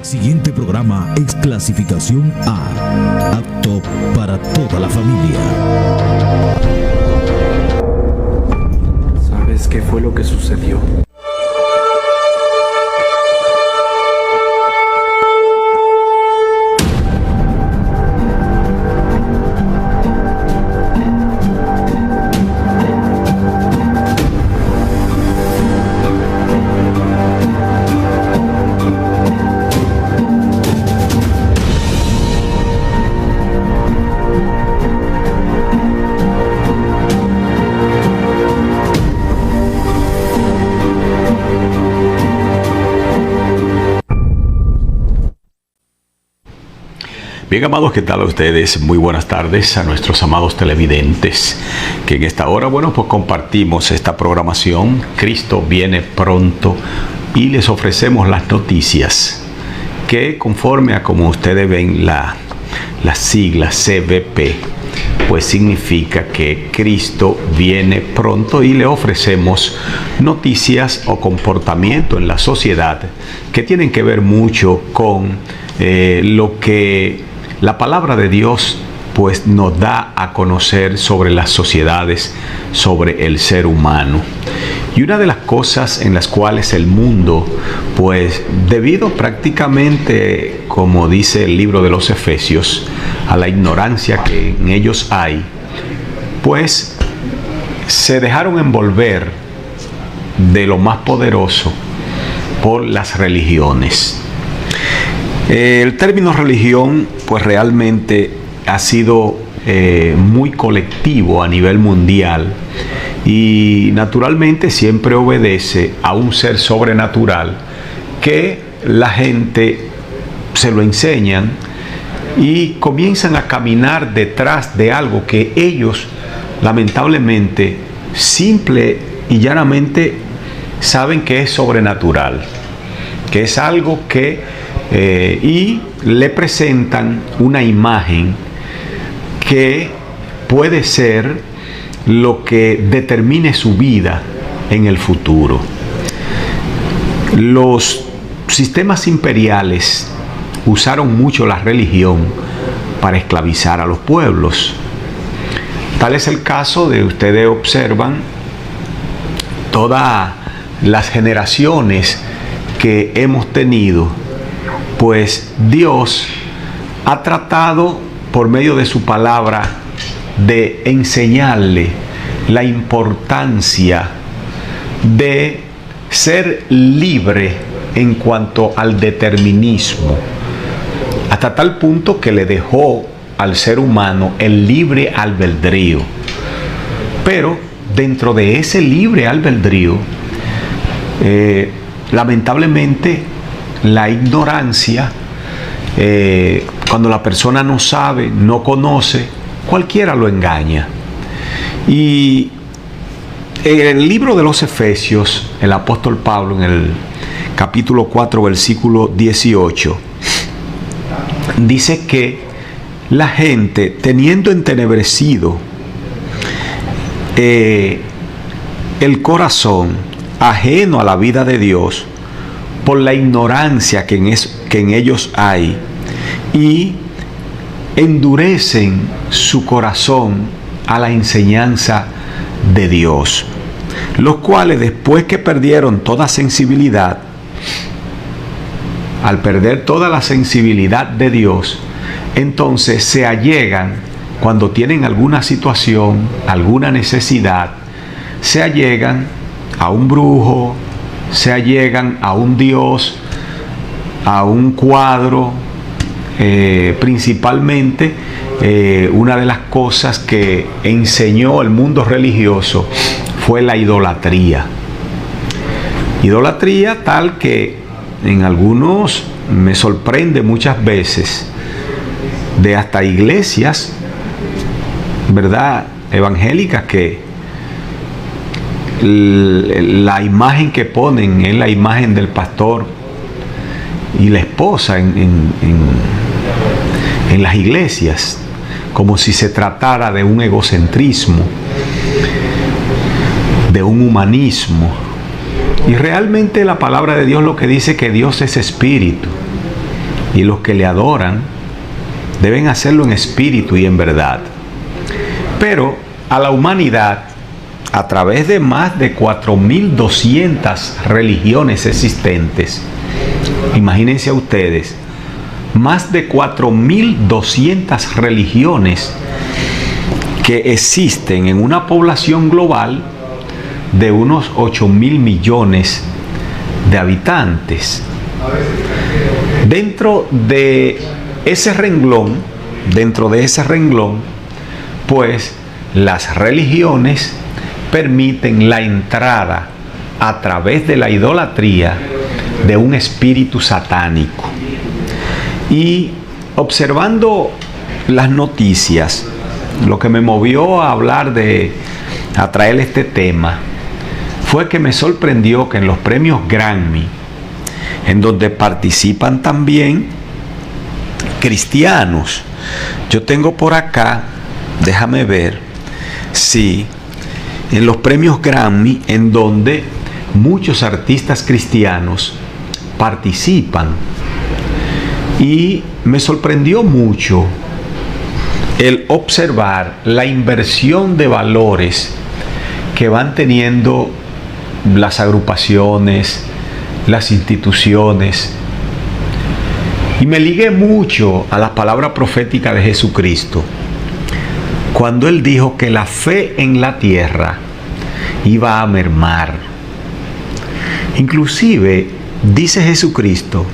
Siguiente programa es clasificación A, apto para toda la familia. ¿Sabes qué fue lo que sucedió? Bien, amados, ¿qué tal a ustedes? Muy buenas tardes a nuestros amados televidentes que en esta hora, pues compartimos esta programación. Cristo viene pronto y les ofrecemos las noticias que, conforme a como ustedes ven las siglas CBP, pues significa que Cristo viene pronto, y le ofrecemos noticias o comportamiento en la sociedad que tienen que ver mucho con lo que la palabra de Dios pues nos da a conocer sobre las sociedades, sobre el ser humano. Y una de las cosas en las cuales el mundo, pues debido prácticamente, como dice el libro de los Efesios, a la ignorancia que en ellos hay, pues se dejaron envolver de lo más poderoso por las religiones. El término religión pues realmente ha sido muy colectivo a nivel mundial, y naturalmente siempre obedece a un ser sobrenatural que la gente se lo enseñan y comienzan a caminar detrás de algo que ellos lamentablemente simple y llanamente saben que es sobrenatural, que es algo que y le presentan una imagen que puede ser lo que determine su vida en el futuro. Los sistemas imperiales usaron mucho la religión para esclavizar a los pueblos. Tal es el caso de, ustedes observan, todas las generaciones que hemos tenido, pues Dios ha tratado por medio de su palabra de enseñarle la importancia de ser libre en cuanto al determinismo, hasta tal punto que le dejó al ser humano el libre albedrío. Pero dentro de ese libre albedrío, lamentablemente, la ignorancia, cuando la persona no sabe, no conoce, cualquiera lo engaña. Y en el libro de los Efesios, el apóstol Pablo, en el capítulo 4, versículo 18, dice que la gente, teniendo entenebrecido el corazón, ajeno a la vida de Dios, por la ignorancia que en ellos hay, y endurecen su corazón a la enseñanza de Dios, los cuales, después que perdieron toda sensibilidad, al perder toda la sensibilidad de Dios, entonces se allegan, cuando tienen alguna situación, alguna necesidad, se allegan a un brujo, se allegan a un dios, a un cuadro. Principalmente una de las cosas que enseñó el mundo religioso fue la idolatría. Idolatría tal que en algunos me sorprende muchas veces, de hasta iglesias, ¿verdad?, evangélicas, que la imagen que ponen es la imagen del pastor y la esposa en las iglesias, como si se tratara de un egocentrismo, de un humanismo. Y realmente la palabra de Dios lo que dice que Dios es espíritu. y los que le adoran deben hacerlo en espíritu y en verdad. Pero a la humanidad, a través de más de 4.200 religiones existentes, imagínense a ustedes, más de 4.200 religiones que existen en una población global de unos 8.000 millones de habitantes. Dentro de ese renglón, pues las religiones permiten la entrada a través de la idolatría de un espíritu satánico. Y observando las noticias, lo que me movió a traer este tema, fue que me sorprendió que en los premios Grammy, en donde participan también cristianos, yo tengo por acá, déjame ver, sí, en los premios Grammy, en donde muchos artistas cristianos participan, y me sorprendió mucho el observar la inversión de valores que van teniendo las agrupaciones, las instituciones. Y me ligué mucho a la palabra profética de Jesucristo, cuando Él dijo que la fe en la tierra iba a mermar. Inclusive, dice Jesucristo,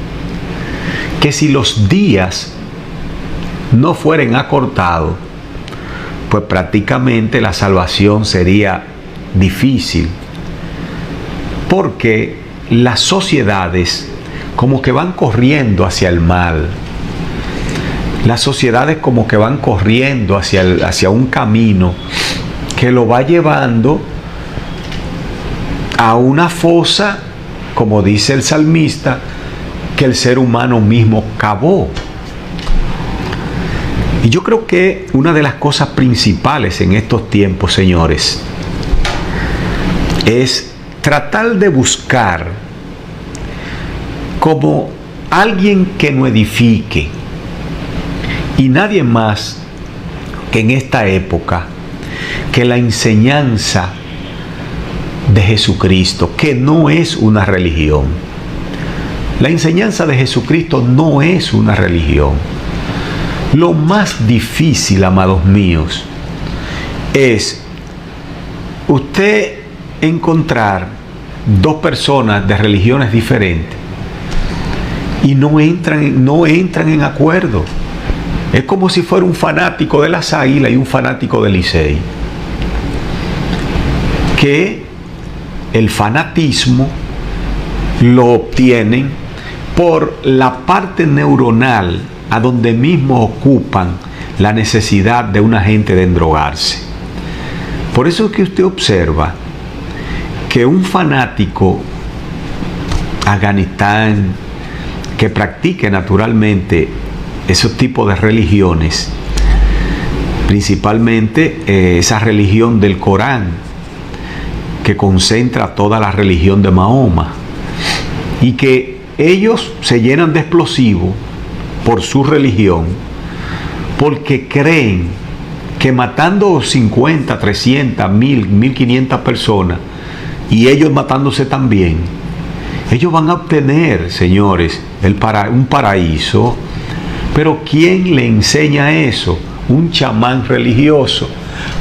que si los días no fueren acortados, pues prácticamente la salvación sería difícil, porque las sociedades como que van corriendo hacia el mal. Las sociedades como que van corriendo hacia un camino que lo va llevando a una fosa, como dice el salmista, que el ser humano mismo cavó. Y yo creo que una de las cosas principales en estos tiempos, señores, es tratar de buscar como alguien que nos edifique, y nadie más que en esta época que la enseñanza de Jesucristo, que no es una religión. La enseñanza de Jesucristo no es una religión. Lo más difícil, amados míos, es usted encontrar dos personas de religiones diferentes y no entran en acuerdo. Es como si fuera un fanático de las Águilas y un fanático del Licey, que el fanatismo lo obtienen por la parte neuronal a donde mismo ocupan la necesidad de una gente de endrogarse. Por eso es que usted observa que un fanático Afganistán que practique naturalmente esos tipos de religiones, principalmente esa religión del Corán, que concentra toda la religión de Mahoma, y que ellos se llenan de explosivos por su religión, porque creen que matando 50, 300, 1000, 1500 personas, y ellos matándose también, ellos van a obtener, señores, un paraíso. Pero ¿quién le enseña eso? Un chamán religioso,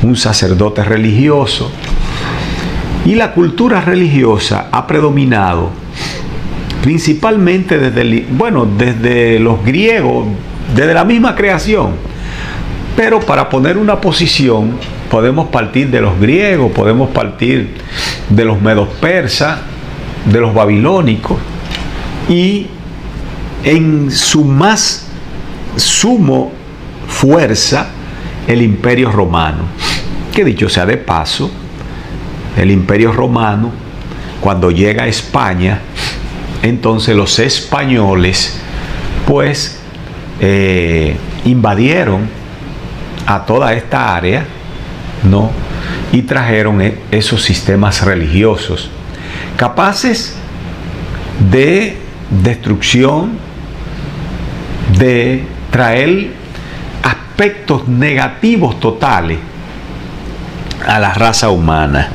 un sacerdote religioso. Y la cultura religiosa ha predominado principalmente desde los griegos, desde la misma creación. Pero para poner una posición, podemos partir de los griegos, podemos partir de los medos persas, de los babilónicos, y en su más sumo fuerza, el Imperio Romano, que dicho sea de paso, el Imperio Romano, cuando llega a España, entonces los españoles pues invadieron a toda esta área, ¿no? Y trajeron esos sistemas religiosos capaces de destrucción de traer aspectos negativos totales a la raza humana.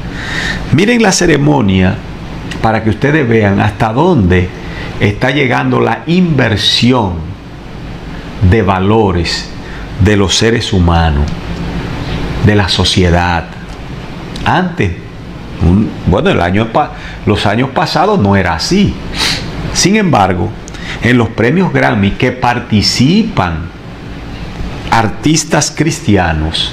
Miren la ceremonia para que ustedes vean hasta dónde está llegando la inversión de valores de los seres humanos, de la sociedad. Antes, los años pasados no era así. Sin embargo, en los premios Grammy que participan artistas cristianos,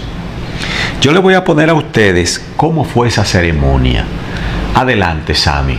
yo les voy a poner a ustedes cómo fue esa ceremonia. Adelante, Sammy.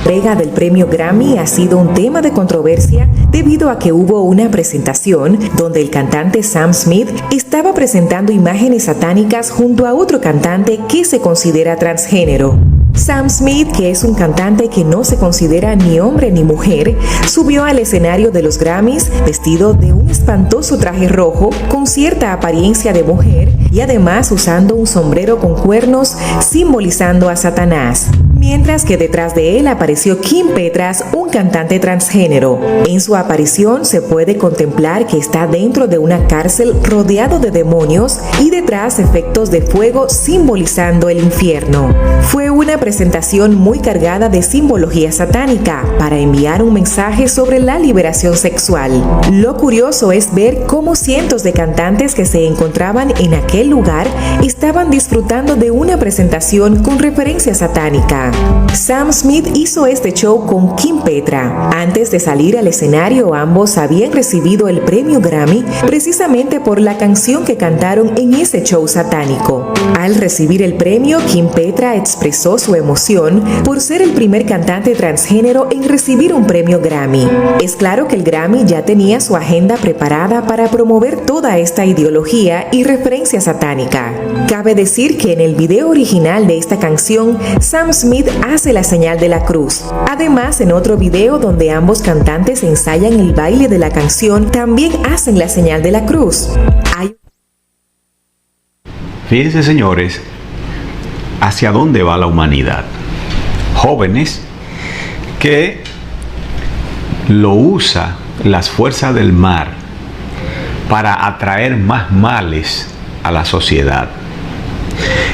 La entrega del premio Grammy ha sido un tema de controversia debido a que hubo una presentación donde el cantante Sam Smith estaba presentando imágenes satánicas junto a otro cantante que se considera transgénero. Sam Smith, que es un cantante que no se considera ni hombre ni mujer, subió al escenario de los Grammys vestido de un espantoso traje rojo con cierta apariencia de mujer y además usando un sombrero con cuernos simbolizando a Satanás. Mientras que detrás de él apareció Kim Petras, un cantante transgénero. En su aparición se puede contemplar que está dentro de una cárcel rodeado de demonios y detrás efectos de fuego simbolizando el infierno. Fue una presentación muy cargada de simbología satánica para enviar un mensaje sobre la liberación sexual. Lo curioso es ver cómo cientos de cantantes que se encontraban en aquel lugar estaban disfrutando de una presentación con referencia satánica. Sam Smith hizo este show con Kim Petra. Antes de salir al escenario, ambos habían recibido el premio Grammy precisamente por la canción que cantaron en ese show satánico. Al recibir el premio, Kim Petra expresó su emoción por ser el primer cantante transgénero en recibir un premio Grammy. Es claro que el Grammy ya tenía su agenda preparada para promover toda esta ideología y referencia satánica. Cabe decir que en el video original de esta canción, Sam Smith hace la señal de la cruz. Además, en otro video donde ambos cantantes ensayan el baile de la canción, también hacen la señal de la cruz. Fíjense, señores, hacia dónde va la humanidad. Jóvenes que lo usa las fuerzas del mar para atraer más males a la sociedad.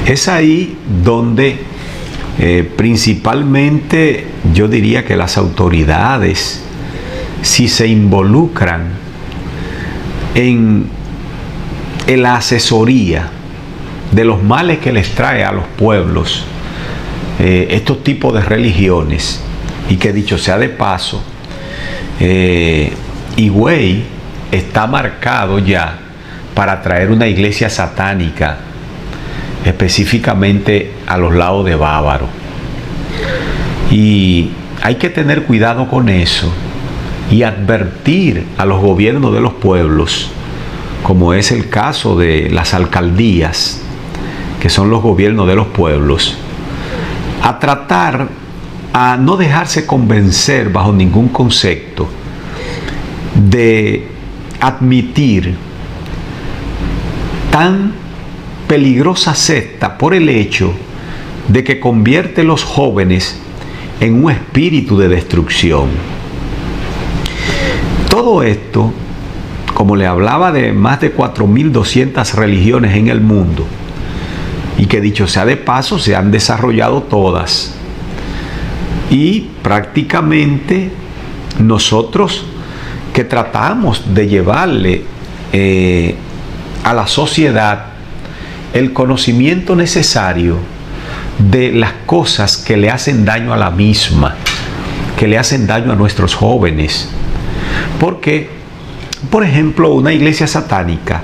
Es ahí donde principalmente yo diría que las autoridades, si se involucran en la asesoría de los males que les trae a los pueblos estos tipos de religiones, y que dicho sea de paso, Higüey está marcado ya para traer una iglesia satánica específicamente a los lados de Bávaro, y hay que tener cuidado con eso y advertir a los gobiernos de los pueblos, como es el caso de las alcaldías, que son los gobiernos de los pueblos, a tratar a no dejarse convencer bajo ningún concepto de admitir tan peligrosa secta por el hecho de que convierte a los jóvenes en un espíritu de destrucción. Todo esto, como le hablaba, de más de 4.200 religiones en el mundo, y que dicho sea de paso se han desarrollado todas, y prácticamente nosotros que tratamos de llevarle a la sociedad el conocimiento necesario de las cosas que le hacen daño a la misma, que le hacen daño a nuestros jóvenes. Porque, por ejemplo, una iglesia satánica,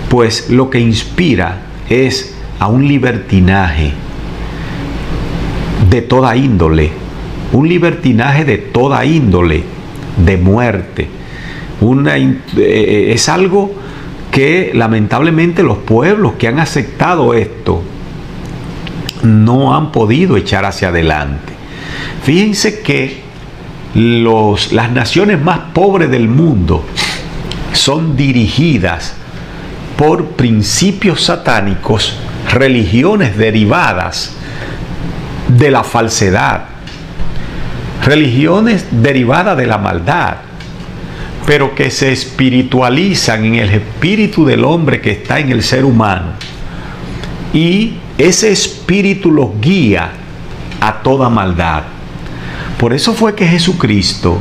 pues lo que inspira es a un libertinaje de toda índole, de muerte. Es algo que lamentablemente los pueblos que han aceptado esto no han podido echar hacia adelante. Fíjense que las naciones más pobres del mundo son dirigidas por principios satánicos, religiones derivadas de la falsedad, religiones derivadas de la maldad, pero que se espiritualizan en el espíritu del hombre que está en el ser humano. Y ese espíritu los guía a toda maldad. Por eso fue que Jesucristo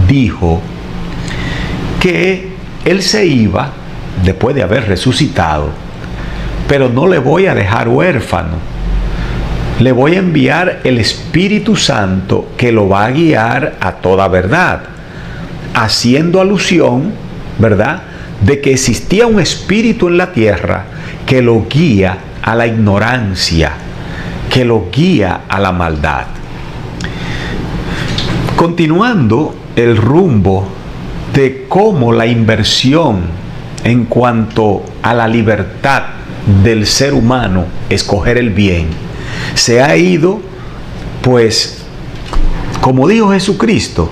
dijo que Él se iba después de haber resucitado, pero no le voy a dejar huérfano. Le voy a enviar el Espíritu Santo que lo va a guiar a toda verdad, haciendo alusión, ¿verdad?, de que existía un espíritu en la tierra que lo guía a la ignorancia, que lo guía a la maldad. Continuando el rumbo de cómo la inversión en cuanto a la libertad del ser humano, escoger el bien, se ha ido, pues, como dijo Jesucristo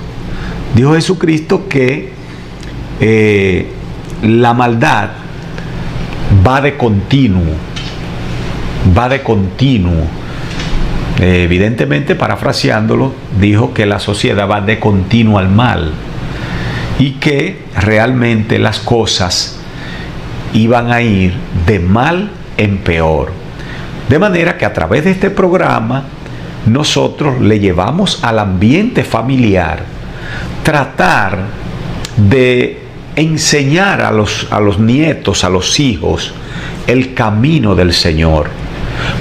que la maldad va de continuo. Evidentemente, parafraseándolo, dijo que la sociedad va de continuo al mal y que realmente las cosas iban a ir de mal en peor. De manera que a través de este programa nosotros le llevamos al ambiente familiar tratar de enseñar a los nietos, a los hijos, el camino del Señor.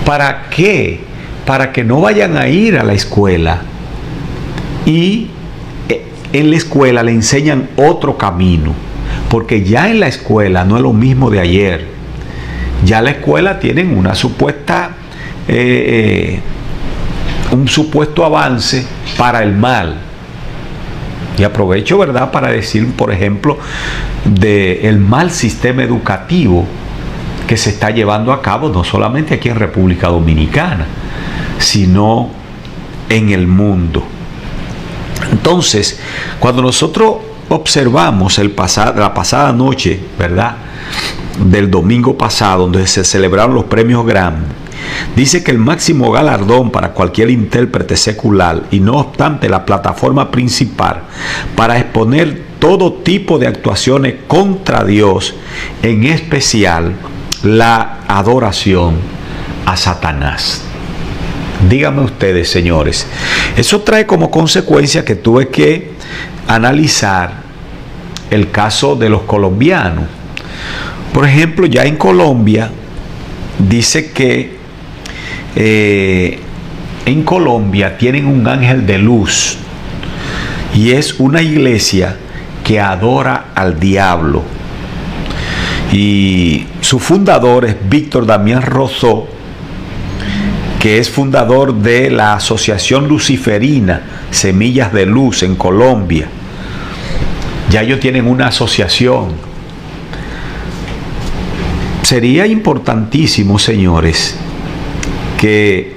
¿Para qué? Para que no vayan a ir a la escuela y en la escuela le enseñan otro camino, porque ya en la escuela no es lo mismo de ayer. Ya la escuela tienen una supuesta un supuesto avance para el mal. Y aprovecho, ¿verdad?, para decir, por ejemplo, del mal sistema educativo que se está llevando a cabo no solamente aquí en República Dominicana, sino en el mundo. Entonces, cuando nosotros observamos la pasada noche, ¿verdad?, del domingo pasado, donde se celebraron los premios Grammy, dice que el máximo galardón para cualquier intérprete secular y no obstante la plataforma principal para exponer todo tipo de actuaciones contra Dios, en especial la adoración a Satanás. Díganme ustedes, señores, eso trae como consecuencia que tuve que analizar el caso de los colombianos. Por ejemplo, ya en Colombia dice que en Colombia tienen un ángel de luz y es una iglesia que adora al diablo, y su fundador es Víctor Damián Rousseau, que es fundador de la Asociación Luciferina Semillas de Luz en Colombia. Ya ellos tienen una asociación. Sería importantísimo, señores, que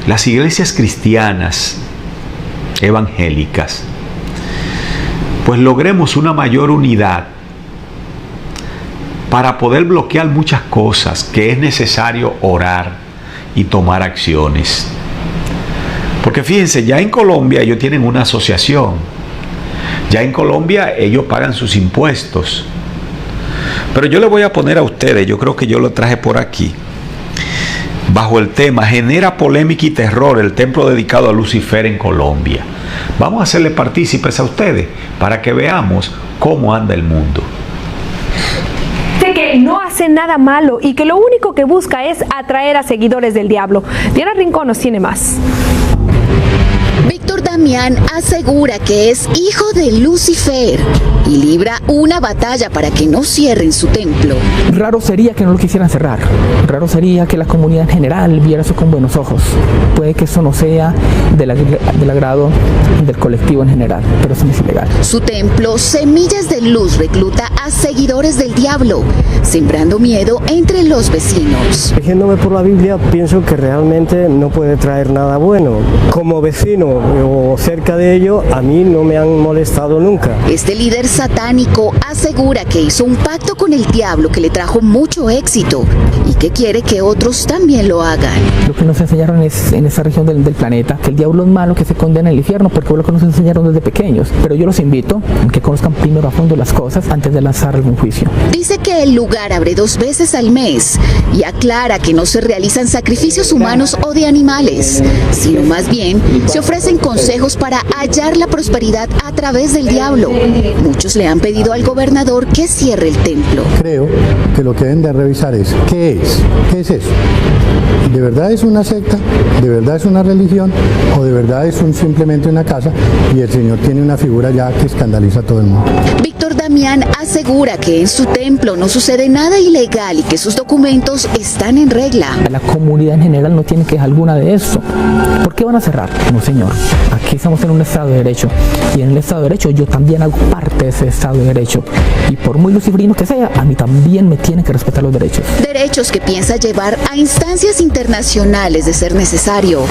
las iglesias cristianas evangélicas pues logremos una mayor unidad para poder bloquear muchas cosas que es necesario orar y tomar acciones. Porque fíjense, ya en Colombia ellos tienen una asociación, ya en Colombia ellos pagan sus impuestos. Pero yo le voy a poner a ustedes, yo creo que yo lo traje por aquí, bajo el tema genera polémica y terror el templo dedicado a Lucifer en Colombia. Vamos a hacerle partícipes a ustedes para que veamos cómo anda el mundo. Sé que no hace nada malo y que lo único que busca es atraer a seguidores del diablo. Diana Rincón nos tiene más. Víctor Damián asegura que es hijo de Lucifer y libra una batalla para que no cierren su templo. Raro sería que no lo quisieran cerrar. Raro sería que la comunidad en general viera eso con buenos ojos. Puede que eso no sea del agrado del colectivo en general, pero eso no es ilegal. Su templo, Semillas de Luz, recluta a seguidores del diablo, sembrando miedo entre los vecinos. Rigiéndome por la Biblia, pienso que realmente no puede traer nada bueno. Como vecino o cerca de ello, a mí no me han molestado nunca. Este líder satánico asegura que hizo un pacto con el diablo que le trajo mucho éxito y que quiere que otros también lo hagan. Lo que nos enseñaron es en esa región del planeta, que el diablo es malo, que se condena al infierno, porque fue lo que nos enseñaron desde pequeños. Pero yo los invito a que conozcan primero a fondo las cosas antes de lanzar algún juicio. Dice que el lugar abre 2 veces al mes y aclara que no se realizan sacrificios humanos o de animales, sino más bien se ofrecen consejos para hallar la prosperidad a través del diablo. Muchos le han pedido al gobernador que cierre el templo. Creo que lo que deben de revisar es ¿qué es eso? ¿De verdad es una secta? ¿De verdad es una religión? ¿O de verdad es simplemente una casa y el Señor tiene una figura ya que escandaliza a todo el mundo? Víctor Damián asegura que en su templo no sucede nada ilegal y que sus documentos están en regla. La comunidad en general no tiene queja alguna de eso. ¿Por qué van a cerrar? No, señor. Aquí estamos en un Estado de Derecho. Y en el Estado de Derecho yo también hago parte de ese Estado de Derecho. Y por muy lucifrino que sea, a mí también me tienen que respetar los derechos. Derechos que piensa llevar a instancias internacionales de ser necesario.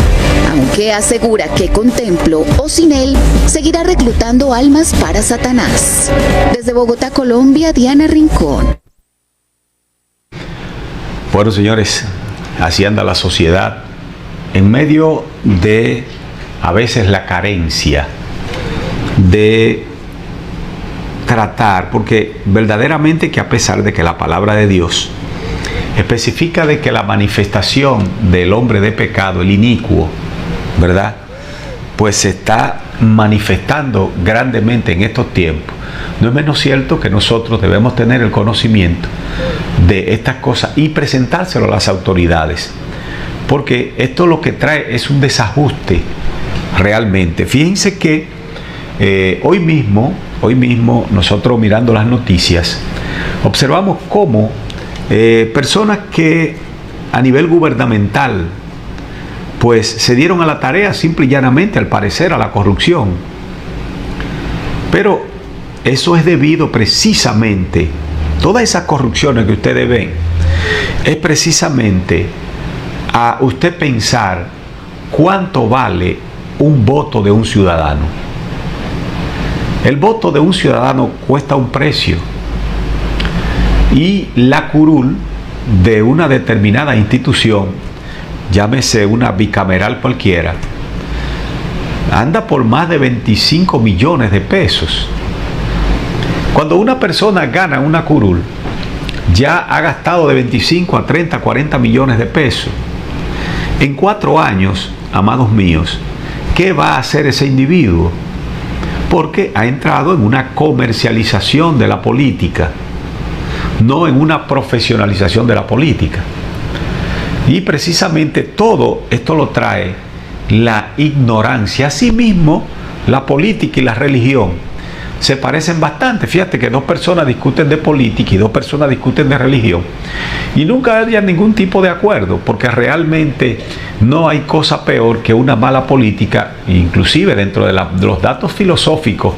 Aunque asegura que con templo o sin él, seguirá reclutando almas para Satanás. Desde Bogotá, Colombia, Diana Rincón. Bueno, señores, así anda la sociedad en medio de a veces la carencia de tratar, porque verdaderamente que a pesar de que la palabra de Dios especifica de que la manifestación del hombre de pecado, el inicuo, ¿verdad?, pues se está manifestando grandemente en estos tiempos, no es menos cierto que nosotros debemos tener el conocimiento de estas cosas y presentárselo a las autoridades, porque esto lo que trae es un desajuste realmente. Fíjense que hoy mismo nosotros mirando las noticias observamos cómo personas que a nivel gubernamental pues se dieron a la tarea simple y llanamente, al parecer, a la corrupción. Pero eso es debido precisamente, todas esas corrupciones que ustedes ven, es precisamente a usted pensar cuánto vale un voto de un ciudadano. El voto de un ciudadano cuesta un precio y la curul de una determinada institución, llámese una bicameral cualquiera, anda por más de 25 millones de pesos. Cuando una persona gana una curul, ya ha gastado de 25 a 30, 40 millones de pesos. En 4 años, amados míos, ¿qué va a hacer ese individuo? Porque ha entrado en una comercialización de la política, no en una profesionalización de la política. Y precisamente todo esto lo trae la ignorancia. Asimismo, la política y la religión se parecen bastante. Fíjate que 2 personas discuten de política y 2 personas discuten de religión y nunca hay ningún tipo de acuerdo, porque realmente no hay cosa peor que una mala política. Inclusive dentro de los datos filosóficos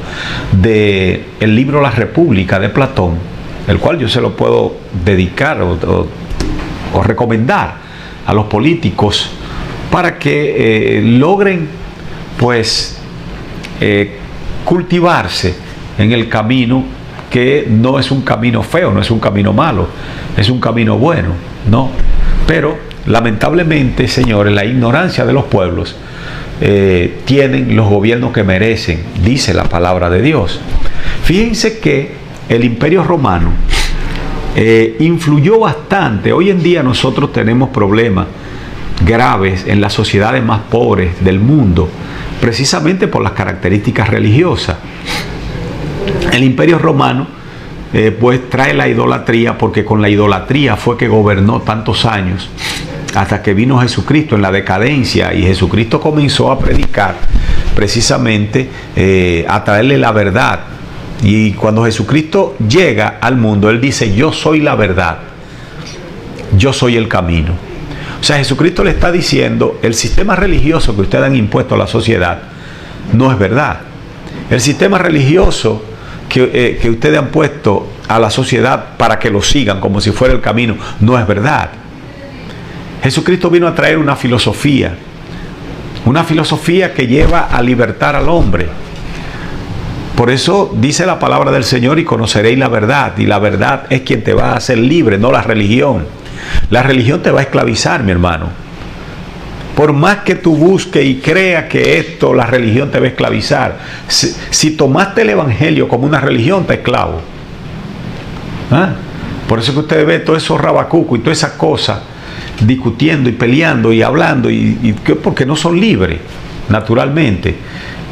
del libro La República de Platón, el cual yo se lo puedo dedicar o recomendar a los políticos para que logren pues cultivarse en el camino, que no es un camino feo, no es un camino malo, es un camino bueno, ¿no? Pero lamentablemente, señores, la ignorancia de los pueblos tienen los gobiernos que merecen, dice la palabra de Dios. Fíjense que el Imperio Romano influyó bastante. Hoy en día nosotros tenemos problemas graves en las sociedades más pobres del mundo, precisamente por las características religiosas. El Imperio Romano pues trae la idolatría, porque con la idolatría fue que gobernó tantos años, hasta que vino Jesucristo en la decadencia, y Jesucristo comenzó a predicar precisamente a traerle la verdad. Y cuando Jesucristo llega al mundo, Él dice: yo soy la verdad, yo soy el camino. O sea, Jesucristo le está diciendo: el sistema religioso que ustedes han impuesto a la sociedad no es verdad. El sistema religioso que ustedes han puesto a la sociedad para que lo sigan como si fuera el camino no es verdad. Jesucristo vino a traer una filosofía que lleva a libertar al hombre. Por eso dice la palabra del Señor: y conoceréis la verdad, y la verdad es quien te va a hacer libre, no la religión. La religión te va a esclavizar, mi hermano. Por más que tú busques y creas que la religión te va a esclavizar, si tomaste el evangelio como una religión, te esclavo. ¿Ah? Por eso que usted ve todos esos rabacucos y todas esas cosas discutiendo y peleando y hablando, porque no son libres, naturalmente.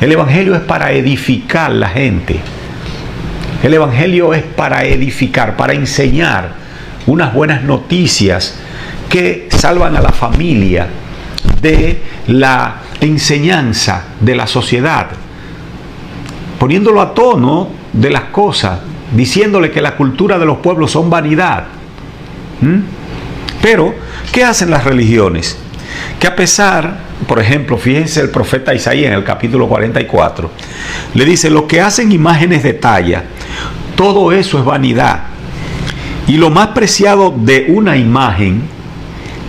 El evangelio es para edificar la gente. El evangelio es para edificar, para enseñar unas buenas noticias que salvan a la familia de la enseñanza de la sociedad, poniéndolo a tono de las cosas, diciéndole que la cultura de los pueblos son vanidad. Pero, ¿qué hacen las religiones? Que a pesar, por ejemplo, fíjense el profeta Isaías en el capítulo 44, le dice: los que hacen imágenes de talla, todo eso es vanidad, y lo más preciado de una imagen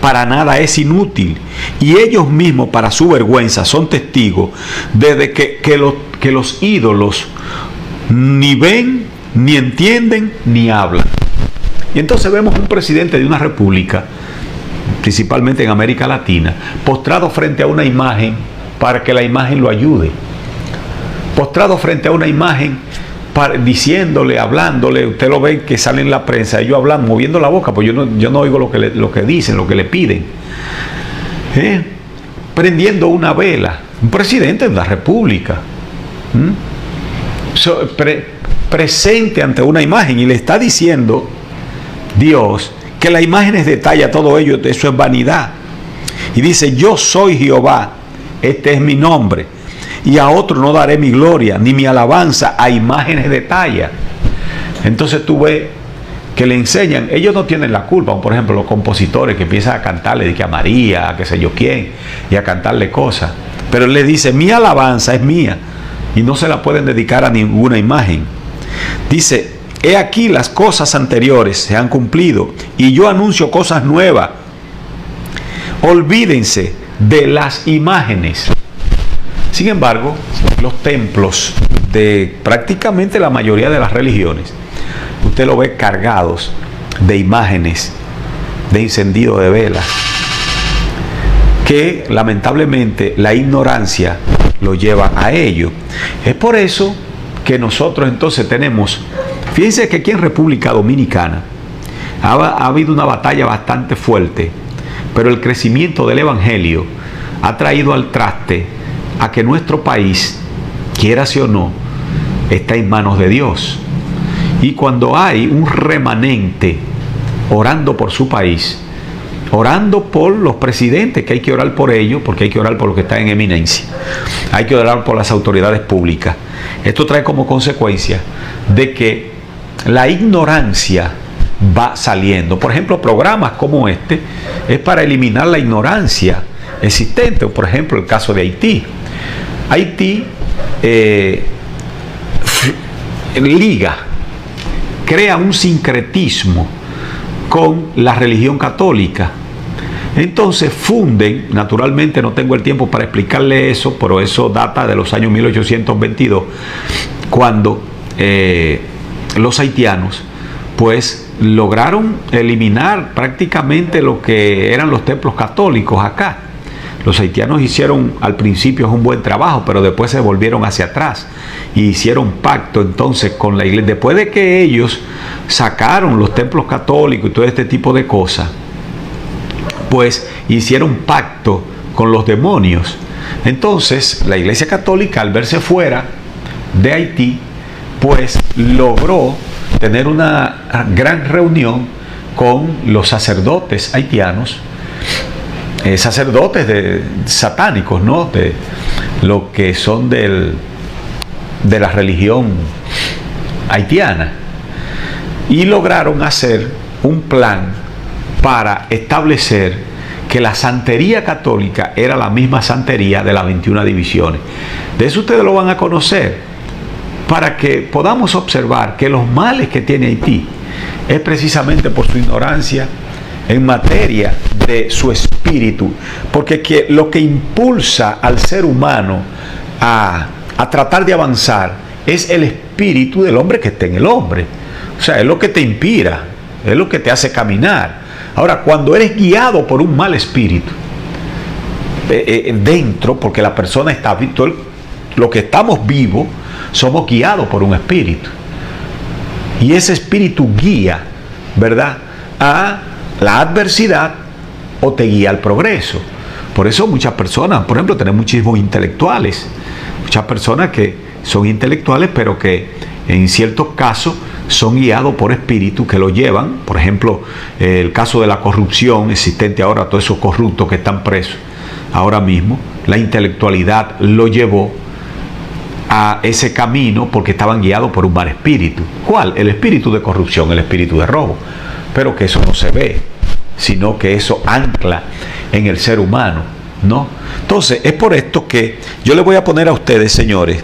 para nada es inútil, y ellos mismos, para su vergüenza, son testigos de que los ídolos ni ven, ni entienden, ni hablan. Y entonces vemos un presidente de una república, principalmente en América Latina, postrado frente a una imagen para que la imagen lo ayude, postrado frente a una imagen diciéndole, hablándole. Usted lo ve que sale en la prensa, ellos hablan moviendo la boca, pues yo no oigo lo que dicen, lo que le piden. Prendiendo una vela, un presidente de la república, presente ante una imagen, y le está diciendo Dios que la imagen es de talla, todo ello, eso es vanidad. Y dice: yo soy Jehová, este es mi nombre, y a otro no daré mi gloria ni mi alabanza a imágenes de talla. Entonces tú ves que le enseñan, ellos no tienen la culpa, por ejemplo los compositores que empiezan a cantarle de que a María, a qué sé yo quién, y a cantarle cosas, pero él le dice: mi alabanza es mía, y no se la pueden dedicar a ninguna imagen. Dice: he aquí, las cosas anteriores se han cumplido, y yo anuncio cosas nuevas. Olvídense de las imágenes. Sin embargo, los templos de prácticamente la mayoría de las religiones, usted lo ve cargados de imágenes, de encendido de velas, que lamentablemente la ignorancia lo lleva a ello. Es por eso que nosotros entonces tenemos, fíjense que aquí en República Dominicana ha habido una batalla bastante fuerte, pero el crecimiento del evangelio ha traído al traste a que nuestro país, quiérase o no, está en manos de Dios. Y cuando hay un remanente orando por su país, orando por los presidentes, que hay que orar por ellos, porque hay que orar por los que están en eminencia, hay que orar por las autoridades públicas, esto trae como consecuencia de que la ignorancia va saliendo. Por ejemplo, programas como este es para eliminar la ignorancia existente. Por ejemplo, el caso de Haití. Haití crea un sincretismo con la religión católica. Entonces funden, naturalmente no tengo el tiempo para explicarle eso, pero eso data de los años 1822, cuando los haitianos pues lograron eliminar prácticamente lo que eran los templos católicos acá. Los haitianos hicieron al principio un buen trabajo, pero después se volvieron hacia atrás y hicieron pacto entonces con la iglesia. Después de que ellos sacaron los templos católicos y todo este tipo de cosas, pues hicieron pacto con los demonios. Entonces la iglesia católica, al verse fuera de Haití, pues logró tener una gran reunión con los sacerdotes haitianos, sacerdotes satánicos, ¿no? De lo que son de la religión haitiana, y lograron hacer un plan para establecer que la santería católica era la misma santería de las 21 divisiones. De eso ustedes lo van a conocer, para que podamos observar que los males que tiene Haití es precisamente por su ignorancia en materia de su espíritu, porque lo que impulsa al ser humano a tratar de avanzar es el espíritu del hombre que está en el hombre. O sea, es lo que te inspira, es lo que te hace caminar. Ahora, cuando eres guiado por un mal espíritu, dentro, porque la persona está, lo que estamos vivos, somos guiados por un espíritu. Y ese espíritu guía, ¿verdad?, a la adversidad o te guía al progreso. Por eso muchas personas, por ejemplo, tenemos muchísimos intelectuales, muchas personas que son intelectuales, pero que en ciertos casos son guiados por espíritus que lo llevan. Por ejemplo, el caso de la corrupción existente ahora, todos esos corruptos que están presos ahora mismo, la intelectualidad lo llevó a ese camino porque estaban guiados por un mal espíritu. ¿Cuál? El espíritu de corrupción, el espíritu de robo. Pero que eso no se ve, sino que eso ancla en el ser humano, ¿no? Entonces, es por esto que yo les voy a poner a ustedes, señores,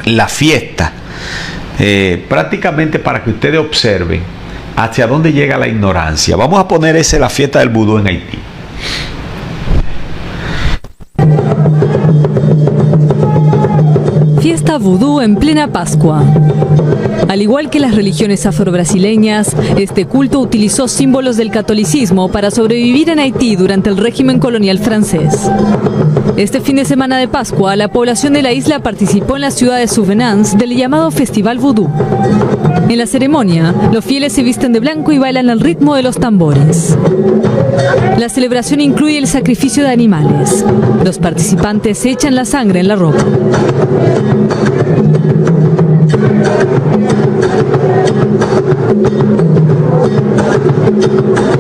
la fiesta, prácticamente para que ustedes observen hacia dónde llega la ignorancia. Vamos a poner la fiesta del vudú en Haití. Fiesta vudú en plena Pascua. Al igual que las religiones afrobrasileñas, este culto utilizó símbolos del catolicismo para sobrevivir en Haití durante el régimen colonial francés. Este fin de semana de Pascua, la población de la isla participó en la ciudad de Souvenance del llamado Festival Vudú. En la ceremonia, los fieles se visten de blanco y bailan al ritmo de los tambores. La celebración incluye el sacrificio de animales. Los participantes echan la sangre en la ropa.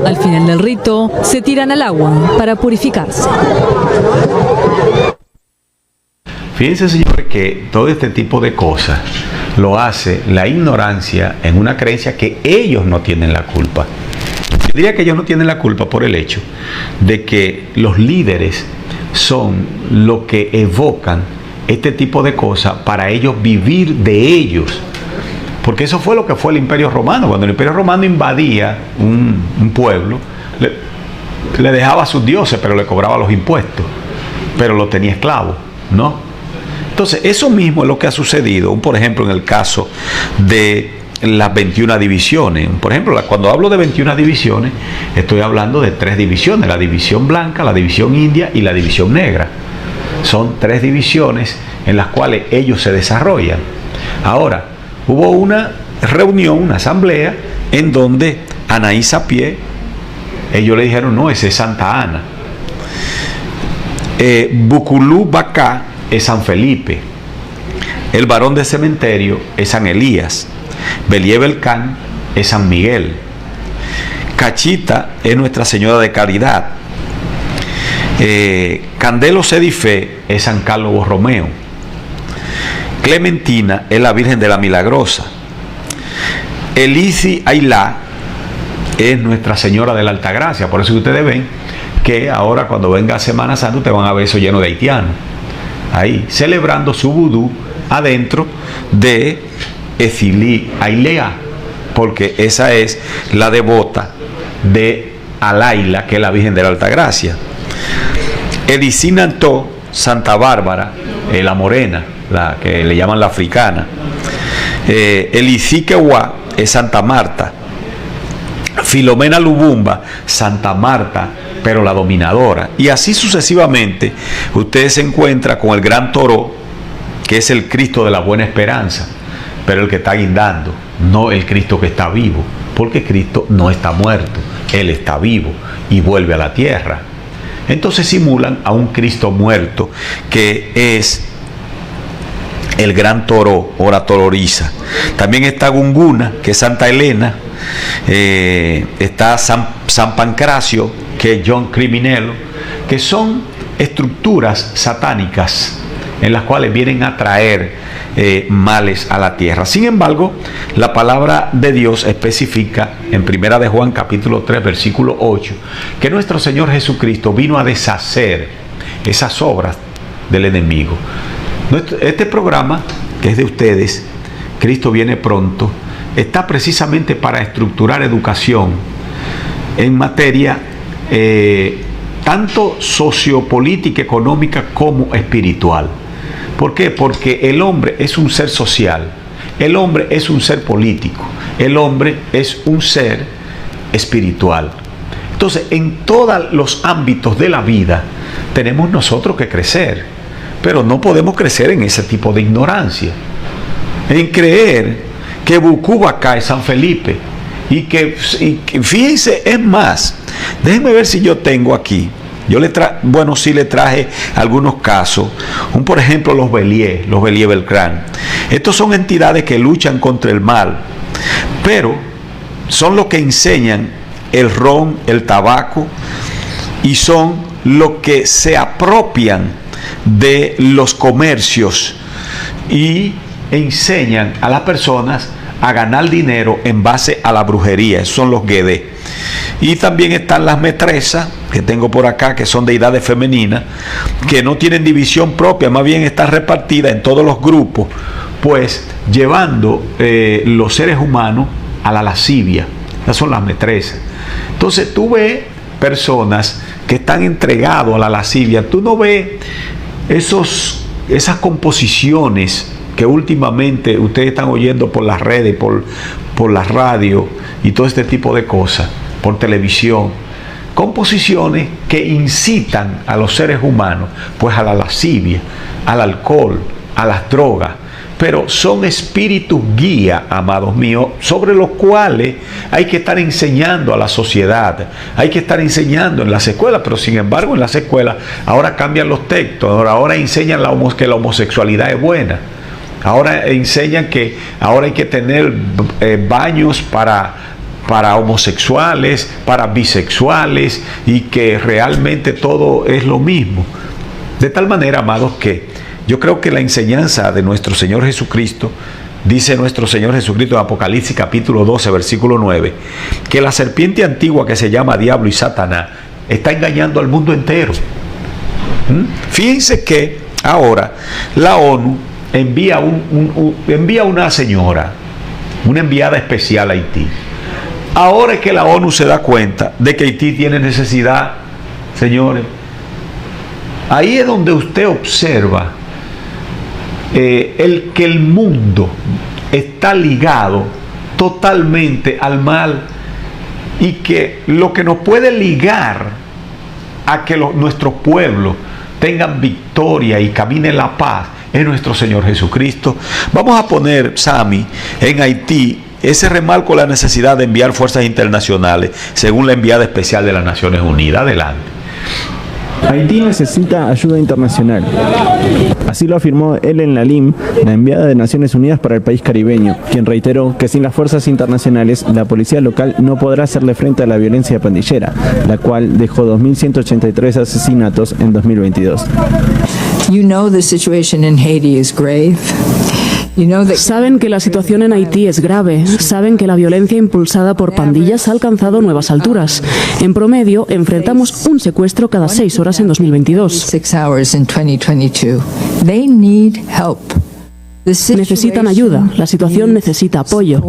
Al final del rito, se tiran al agua para purificarse. Fíjense, señores, que todo este tipo de cosas lo hace la ignorancia en una creencia que ellos no tienen la culpa. Yo diría que ellos no tienen la culpa por el hecho de que los líderes son los que evocan este tipo de cosas para ellos vivir de ellos. Porque eso fue lo que fue el Imperio Romano. Cuando el Imperio Romano invadía un pueblo, le dejaba a sus dioses, pero le cobraba los impuestos, pero lo tenía esclavo, ¿no? Entonces, eso mismo es lo que ha sucedido, por ejemplo, en el caso de las 21 divisiones. Por ejemplo, cuando hablo de 21 divisiones, estoy hablando de 3 divisiones: la división blanca, la división india y la división negra. Son 3 divisiones en las cuales ellos se desarrollan. Ahora, hubo una reunión, una asamblea, en donde Anaí Sapié, ellos le dijeron: no, ese es Santa Ana. Buculú Bacá es San Felipe. El varón de cementerio es San Elías. Beliebelcán es San Miguel. Cachita es Nuestra Señora de Caridad. Candelo Sedifé es San Carlos Borromeo. Clementina es la Virgen de la Milagrosa. Elisi Ailá es Nuestra Señora de la Altagracia. Por eso que ustedes ven que ahora cuando venga Semana Santa ustedes van a ver eso lleno de haitianos ahí celebrando su vudú adentro de Ezili Ailea, porque esa es la devota de Alaila, que es la Virgen de la Altagracia. Edicinantó, Santa Bárbara, la morena, la que le llaman la africana. Elisiquehuá es Santa Marta. Filomena Lubumba, Santa Marta, pero la dominadora. Y así sucesivamente, usted se encuentra con el Gran Toro, que es el Cristo de la Buena Esperanza, pero el que está guindando, no el Cristo que está vivo, porque Cristo no está muerto, Él está vivo y vuelve a la tierra. Entonces simulan a un Cristo muerto, que es el Gran Toro, ora Tororiza. También está Gunguna, que es Santa Elena. Está San Pancracio, que es John Criminello, que son estructuras satánicas en las cuales vienen a traer males a la tierra. Sin embargo, la palabra de Dios especifica en Primera de Juan capítulo 3 versículo 8 que nuestro Señor Jesucristo vino a deshacer esas obras del enemigo. Este programa, que es de ustedes, Cristo viene pronto, está precisamente para estructurar educación en materia tanto sociopolítica, económica como espiritual. ¿Por qué? Porque el hombre es un ser social, el hombre es un ser político, el hombre es un ser espiritual. Entonces, en todos los ámbitos de la vida tenemos nosotros que crecer, pero no podemos crecer en ese tipo de ignorancia, en creer que Bucubacá es San Felipe y que fíjense, es más, déjenme ver si yo tengo aquí. Yo sí le traje algunos casos. Por ejemplo, los Bélier Belgrán. Estos son entidades que luchan contra el mal, pero son los que enseñan el ron, el tabaco, y son los que se apropian de los comercios y enseñan a las personas a ganar dinero en base a la brujería. Esos son los Guedé. Y también están las metresas, que tengo por acá, que son deidades femeninas, que no tienen división propia, más bien están repartidas en todos los grupos, pues llevando los seres humanos a la lascivia. Esas son las metresas. Entonces tú ves personas que están entregados a la lascivia, tú no ves esas composiciones que últimamente ustedes están oyendo por las redes, por la radio y todo este tipo de cosas, por televisión, composiciones que incitan a los seres humanos pues a la lascivia, al alcohol, a las drogas, pero son espíritus guía, amados míos, sobre los cuales hay que estar enseñando a la sociedad, hay que estar enseñando en las escuelas, pero sin embargo en las escuelas ahora cambian los textos, ahora enseñan que la homosexualidad es buena. Ahora enseñan que ahora hay que tener baños para homosexuales, para bisexuales, y que realmente todo es lo mismo. De tal manera, amados, que yo creo que la enseñanza de nuestro Señor Jesucristo, dice nuestro Señor Jesucristo en Apocalipsis capítulo 12, versículo 9, que la serpiente antigua que se llama Diablo y Satanás está engañando al mundo entero. Fíjense que ahora la ONU envía una señora, una enviada especial a Haití. Ahora es que la ONU se da cuenta de que Haití tiene necesidad, señores. Ahí es donde usted observa que el mundo está ligado totalmente al mal, y que lo que nos puede ligar a que nuestros pueblos tengan victoria y caminen la paz es nuestro Señor Jesucristo. Vamos a poner, Sammy, en Haití ese remarco la necesidad de enviar fuerzas internacionales según la enviada especial de las Naciones Unidas. Adelante. Haití necesita ayuda internacional. Así lo afirmó Ellen Lalim, la enviada de Naciones Unidas para el país caribeño, quien reiteró que sin las fuerzas internacionales la policía local no podrá hacerle frente a la violencia pandillera, la cual dejó 2.183 asesinatos en 2022. You know the situation in Haiti is grave. Saben que la situación en Haití es grave, saben que la violencia impulsada por pandillas ha alcanzado nuevas alturas. En promedio, enfrentamos un secuestro cada 6 horas en 2022. Necesitan ayuda, la situación necesita apoyo.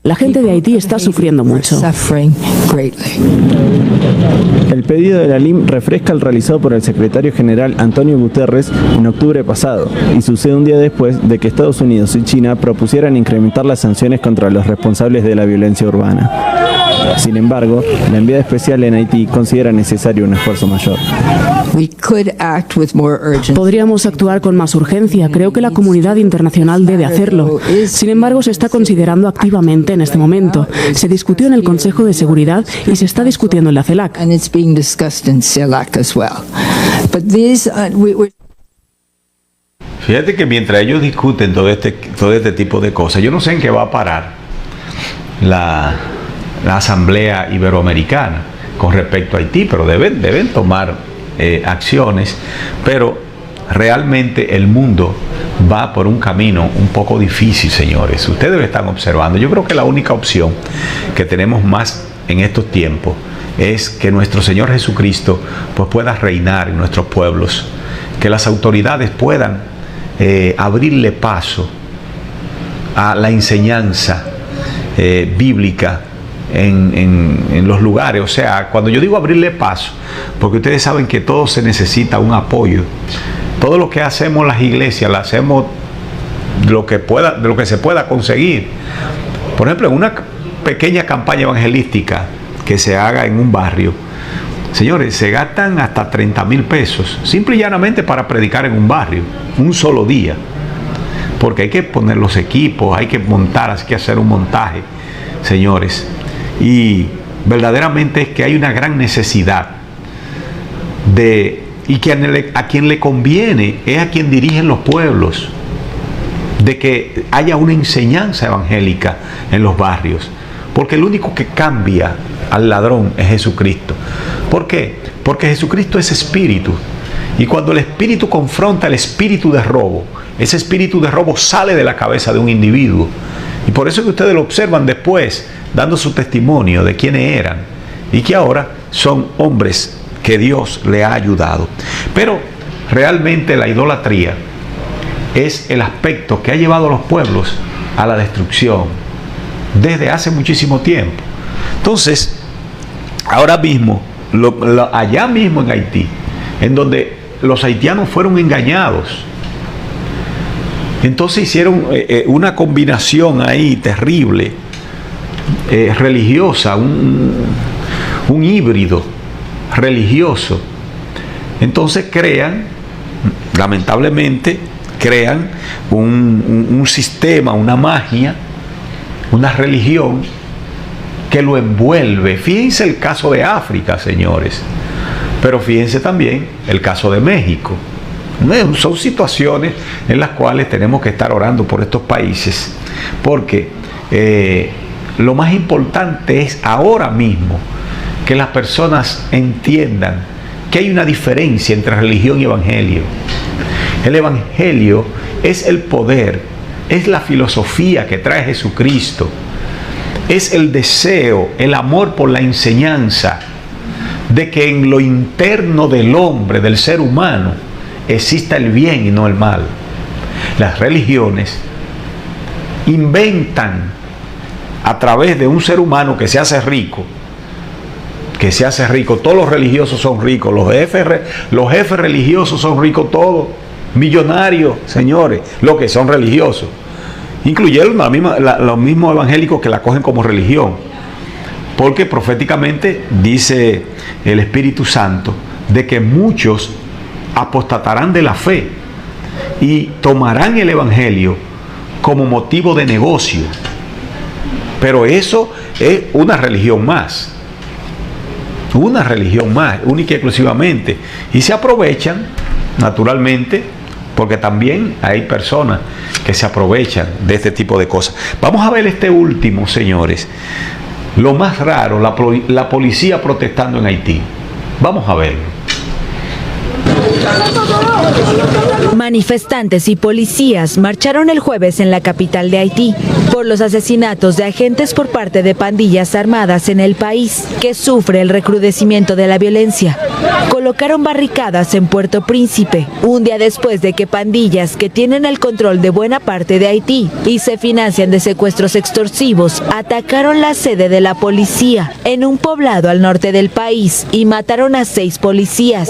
La gente de Haití está sufriendo mucho. El pedido de la LIM refresca el realizado por el secretario general Antonio Guterres en octubre pasado, y sucede un día después de que Estados Unidos y China propusieran incrementar las sanciones contra los responsables de la violencia urbana. Sin embargo, la enviada especial en Haití considera necesario un esfuerzo mayor. Podríamos actuar con más urgencia. Creo que la comunidad internacional debe hacerlo. Sin embargo, se está considerando activamente en este momento. Se discutió en el Consejo de Seguridad y se está discutiendo en la CELAC. Fíjate que mientras ellos discuten todo este tipo de cosas, yo no sé en qué va a parar la Asamblea Iberoamericana con respecto a Haití, pero deben tomar acciones. Pero realmente el mundo va por un camino un poco difícil, señores. Ustedes lo están observando. Yo creo que la única opción que tenemos más en estos tiempos es que nuestro Señor Jesucristo pues pueda reinar en nuestros pueblos, que las autoridades puedan abrirle paso a la enseñanza bíblica en los lugares. O sea, cuando yo digo abrirle paso, porque ustedes saben que todo se necesita un apoyo Todo lo que hacemos las iglesias, lo hacemos de lo que se pueda conseguir. Por ejemplo, en una pequeña campaña evangelística que se haga en un barrio, señores, se gastan hasta 30,000 pesos, simple y llanamente para predicar en un barrio, un solo día. Porque hay que poner los equipos, hay que montar, hay que hacer un montaje, señores. Y verdaderamente es que hay una gran necesidad y que a quien le conviene es a quien dirigen los pueblos, de que haya una enseñanza evangélica en los barrios. Porque el único que cambia al ladrón es Jesucristo. ¿Por qué? Porque Jesucristo es espíritu. Y cuando el espíritu confronta el espíritu de robo, ese espíritu de robo sale de la cabeza de un individuo. Y por eso que ustedes lo observan después, dando su testimonio de quiénes eran y que ahora son hombres que Dios le ha ayudado. Pero realmente la idolatría es el aspecto que ha llevado a los pueblos a la destrucción desde hace muchísimo tiempo. Entonces, ahora mismo, allá mismo en Haití, en donde los haitianos fueron engañados, entonces hicieron una combinación ahí terrible, religiosa, un híbrido religioso. Entonces lamentablemente crean un sistema, una magia, una religión que lo envuelve. Fíjense el caso de África, señores, pero fíjense también el caso de México. Son situaciones en las cuales tenemos que estar orando por estos países, porque lo más importante es ahora mismo que las personas entiendan que hay una diferencia entre religión y evangelio. El evangelio es el poder, es la filosofía que trae Jesucristo, es el deseo, el amor por la enseñanza de que en lo interno del hombre, del ser humano, exista el bien y no el mal. Las religiones inventan a través de un ser humano que se hace rico, todos los religiosos son ricos, los jefes religiosos son ricos todos, millonarios, señores, los que son religiosos, incluyendo los mismos evangélicos que la cogen como religión, porque proféticamente dice el Espíritu Santo de que muchos apostatarán de la fe y tomarán el evangelio como motivo de negocio. Pero eso es una religión más, única y exclusivamente, y se aprovechan naturalmente, porque también hay personas que se aprovechan de este tipo de cosas. Vamos a ver este último, señores, lo más raro, la policía protestando en Haití. Vamos a verlo. Manifestantes y policías marcharon el jueves en la capital de Haití por los asesinatos de agentes por parte de pandillas armadas en el país, que sufre el recrudecimiento de la violencia. Colocaron barricadas en Puerto Príncipe, un día después de que pandillas que tienen el control de buena parte de Haití y se financian de secuestros extorsivos atacaron la sede de la policía en un poblado al norte del país y mataron a 6 policías.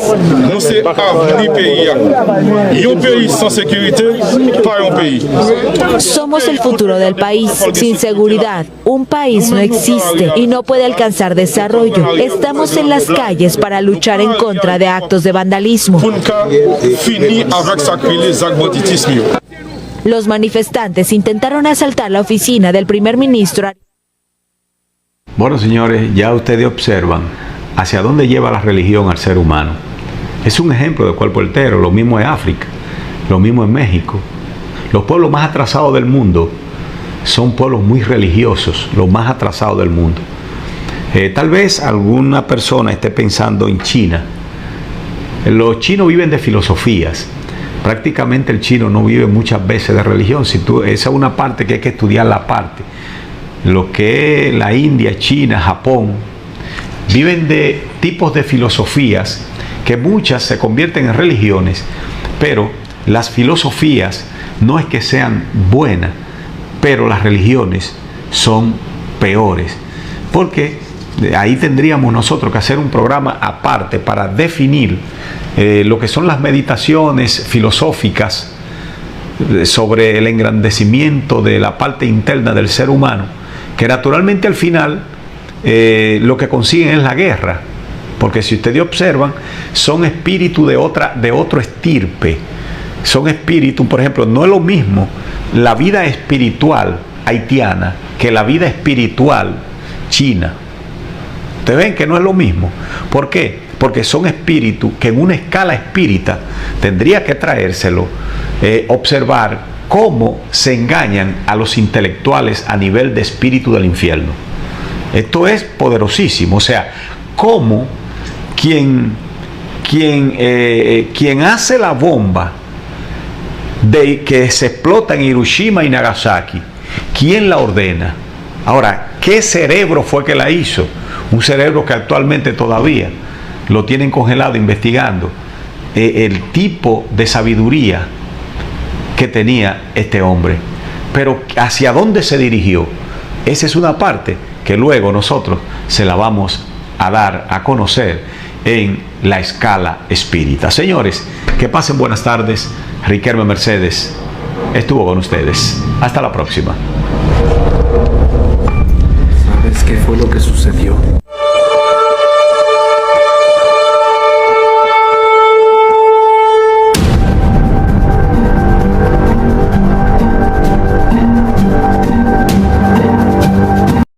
Somos el futuro del país. Sin seguridad, un país no existe y no puede alcanzar desarrollo. Estamos en las calles para luchar en contra de actos de vandalismo. Los manifestantes intentaron asaltar la oficina del primer ministro. Bueno, señores, ya ustedes observan hacia dónde lleva la religión al ser humano. Es un ejemplo de cuerpo entero. Lo mismo en África, lo mismo en México. Los pueblos más atrasados del mundo son pueblos muy religiosos, los más atrasados del mundo. Tal vez alguna persona esté pensando en China. Los chinos viven de filosofías. Prácticamente el chino no vive muchas veces de religión. Esa es una parte que hay que estudiar la parte. Lo que es la India, China, Japón, viven de tipos de filosofías que muchas se convierten en religiones, pero las filosofías no es que sean buenas, pero las religiones son peores, porque ahí tendríamos nosotros que hacer un programa aparte para definir lo que son las meditaciones filosóficas sobre el engrandecimiento de la parte interna del ser humano, que naturalmente al final lo que consiguen es la guerra, porque si ustedes observan, son espíritus de otro estirpe, son espíritus, por ejemplo, no es lo mismo la vida espiritual haitiana que la vida espiritual china. Ustedes ven que no es lo mismo. ¿Por qué? Porque son espíritus que en una escala espírita tendría que traérselo, observar cómo se engañan a los intelectuales a nivel de espíritu del infierno. Esto es poderosísimo. O sea, cómo quien hace la bomba de que se explota en Hiroshima y Nagasaki, ¿quién la ordena? Ahora, ¿qué cerebro fue que la hizo? Un cerebro que actualmente todavía lo tienen congelado investigando el tipo de sabiduría que tenía este hombre. Pero ¿hacia dónde se dirigió? Esa es una parte que luego nosotros se la vamos a dar a conocer en la escala espírita. Señores, que pasen buenas tardes. Riquelme Mercedes estuvo con ustedes. Hasta la próxima.